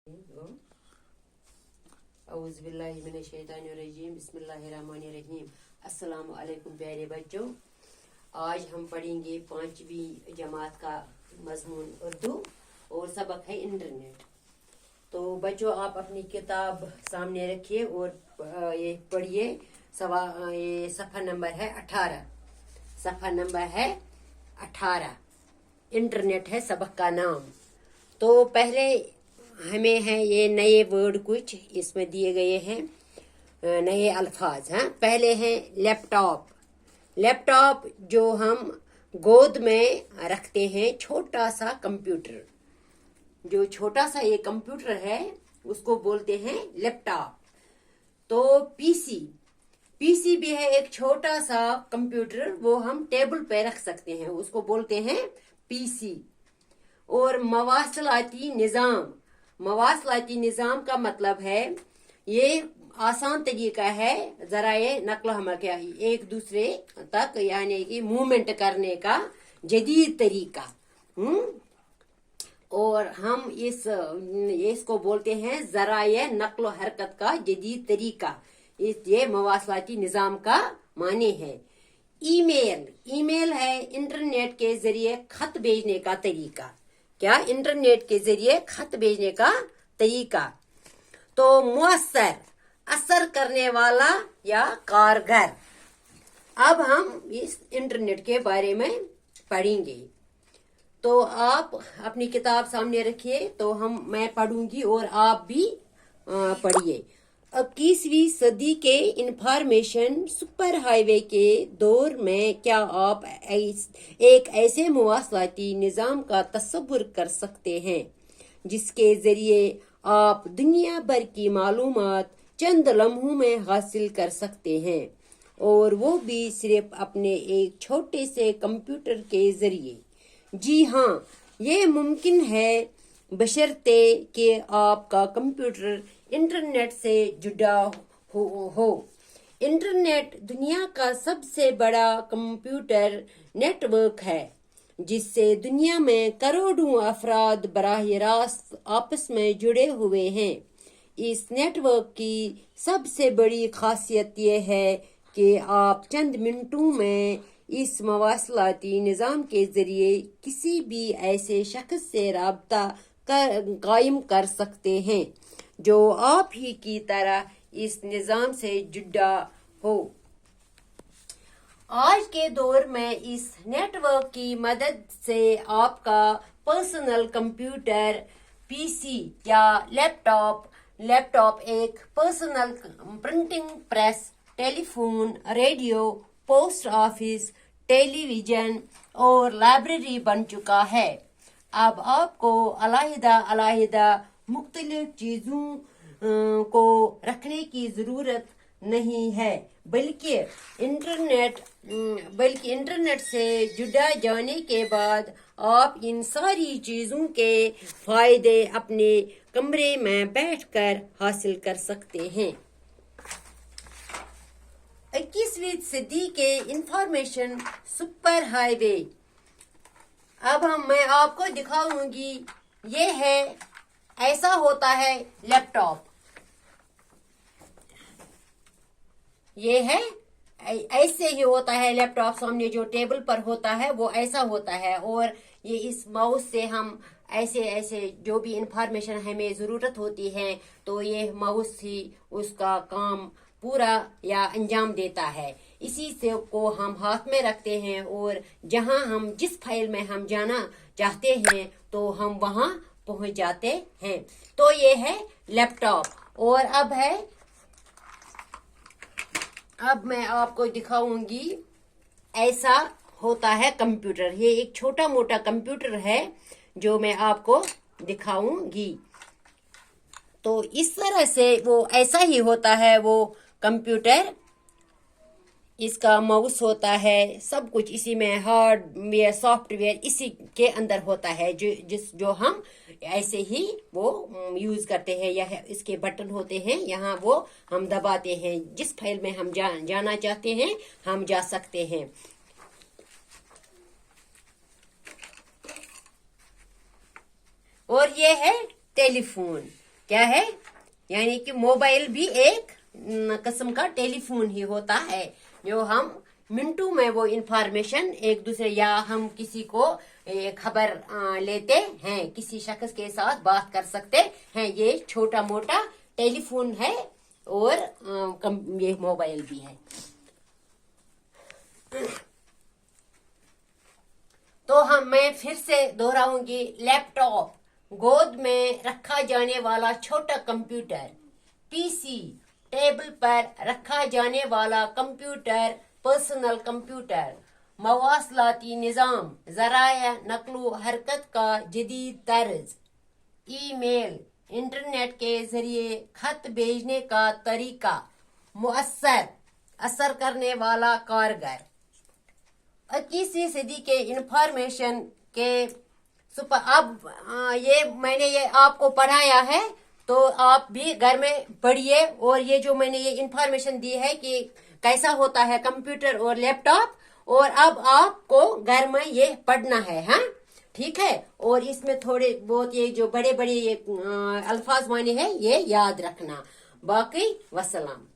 बिस्मिल्लाहिर्रहमानिर्रहीम। अस्सलाम वालेकुम प्यारे बच्चों, आज हम पढ़ेंगे 5वीं जमात का मजमून उर्दू और सबक है इंटरनेट। तो बच्चों, आप अपनी किताब सामने रखिए और ये पढ़िए। ये सफ़ा नंबर है 18। सफ़ा नंबर है 18। इंटरनेट है सबक का नाम। तो पहले हमें है ये नए वर्ड कुछ इसमें दिए गए हैं, नए अल्फाज हैं। पहले हैं लैपटॉप। लैपटॉप जो हम गोद में रखते हैं, छोटा सा कंप्यूटर। जो छोटा सा ये कंप्यूटर है उसको बोलते हैं लैपटॉप। तो पीसी, पीसी भी है एक छोटा सा कंप्यूटर, वो हम टेबल पे रख सकते हैं, उसको बोलते हैं पीसी। और मवासलाती निज़ाम, मवासलाती निज़ाम का मतलब है ये आसान तरीका है ज़राए नक्ल हमल का, एक दूसरे तक यानी कि मूवमेंट करने का जदीद तरीका। और हम इसको बोलते हैं ज़राए नक्ल हरकत का जदीद तरीका। ये मवासलाती निज़ाम का माने है। ईमेल, ईमेल है इंटरनेट के जरिए खत भेजने का तरीका। क्या? इंटरनेट के जरिए खत भेजने का तरीका। तो मुअस्सर, असर करने वाला या कारगर। अब हम इस इंटरनेट के बारे में पढ़ेंगे। तो आप अपनी किताब सामने रखिए, तो मैं पढ़ूंगी और आप भी पढ़िए। 21वीं सदी के इंफॉर्मेशन सुपर हाईवे के दौर में क्या आप एक ऐसे मवासलाती निज़ाम का तस्वुर कर सकते हैं जिसके जरिए आप दुनिया भर की मालूमात चंद लम्हों में हासिल कर सकते हैं, और वो भी सिर्फ अपने एक छोटे से कंप्यूटर के जरिए? जी हाँ, ये मुमकिन है बशर्ते कि आपका कंप्यूटर इंटरनेट से जुड़ा हो। इंटरनेट दुनिया का सबसे बड़ा कंप्यूटर नेटवर्क है जिससे दुनिया में करोड़ों अफराद बराह रास्त आपस में जुड़े हुए हैं। इस नेटवर्क की सबसे बड़ी खासियत यह है कि आप चंद मिनटों में इस मवासलाती निज़ाम के जरिए किसी भी ऐसे शख्स से राब्ता कायम कर सकते हैं जो आप ही की तरह इस निज़ाम से जुड़ा हो। आज के दौर में इस नेटवर्क की मदद से आपका पर्सनल कंप्यूटर, पीसी या लैपटॉप एक personal printing press, telephone, radio, post office, television और लाइब्रेरी बन चुका है। अब आपको अलग-अलग मुख्तलिफ चीज़ों को रखने की ज़रूरत नहीं है, बल्कि इंटरनेट से जुड़ा जाने के बाद आप इन सारी चीज़ों के फायदे अपने कमरे में बैठकर हासिल कर सकते हैं। 21वीं सदी के इंफॉर्मेशन सुपर हाईवे। अब मैं आपको दिखाऊंगी। ये है, ऐसा होता है लैपटॉप। ये है, ऐसे ही होता है लैपटॉप। सामने जो टेबल पर होता है वो ऐसा होता है, और ये इस माउस से हम ऐसे जो भी इंफॉर्मेशन हमें ज़रूरत होती है, तो ये माउस ही उसका काम पूरा या अंजाम देता है। इसी से को हम हाथ में रखते हैं, और जहां हम जिस फाइल में हम जाना चाहते हैं तो हम वहां पहुंच जाते हैं। तो ये है लैपटॉप। और अब मैं आपको दिखाऊंगी, ऐसा होता है कंप्यूटर। ये एक छोटा मोटा कंप्यूटर है जो मैं आपको दिखाऊंगी। तो इस तरह से वो ऐसा ही होता है वो कंप्यूटर। इसका माउस होता है, सब कुछ इसी में, हार्डवेयर सॉफ्टवेयर इसी के अंदर होता है, जो हम ऐसे ही वो यूज करते हैं। या इसके बटन होते हैं, यहाँ वो हम दबाते हैं, जिस फाइल में हम जाना चाहते हैं हम जा सकते हैं। और ये है टेलीफोन। क्या है, यानी कि मोबाइल भी एक किस्म का टेलीफोन ही होता है, जो हम मिनटों में वो इंफॉर्मेशन एक दूसरे, या हम किसी को खबर लेते हैं, किसी शख्स के साथ बात कर सकते हैं। ये छोटा मोटा टेलीफोन है और ये मोबाइल भी है। तो मैं फिर से दोहराऊंगी, लैपटॉप, गोद में रखा जाने वाला छोटा कंप्यूटर, पीसी, टेबल पर रखा जाने वाला कंप्यूटर, पर्सनल कंप्यूटर, मवासलाती निज़ाम, ज़राए नक्लो हरकत का जदीद तर्ज, ईमेल, इंटरनेट के जरिए खत भेजने का तरीका, मुअस्सर, असर करने वाला, कारगर। 21वीं सदी के इंफॉर्मेशन के सुपर। अब मैंने आपको पढ़ाया है, तो आप भी घर में पढ़िए, और ये जो मैंने ये इंफॉर्मेशन दी है कि कैसा होता है कंप्यूटर और लैपटॉप, और अब आपको घर में ये पढ़ना है, हाँ ठीक है। और इसमें थोड़े बहुत ये जो बड़े बड़े ये अल्फाज माने हैं, ये याद रखना। बाकी वसलाम।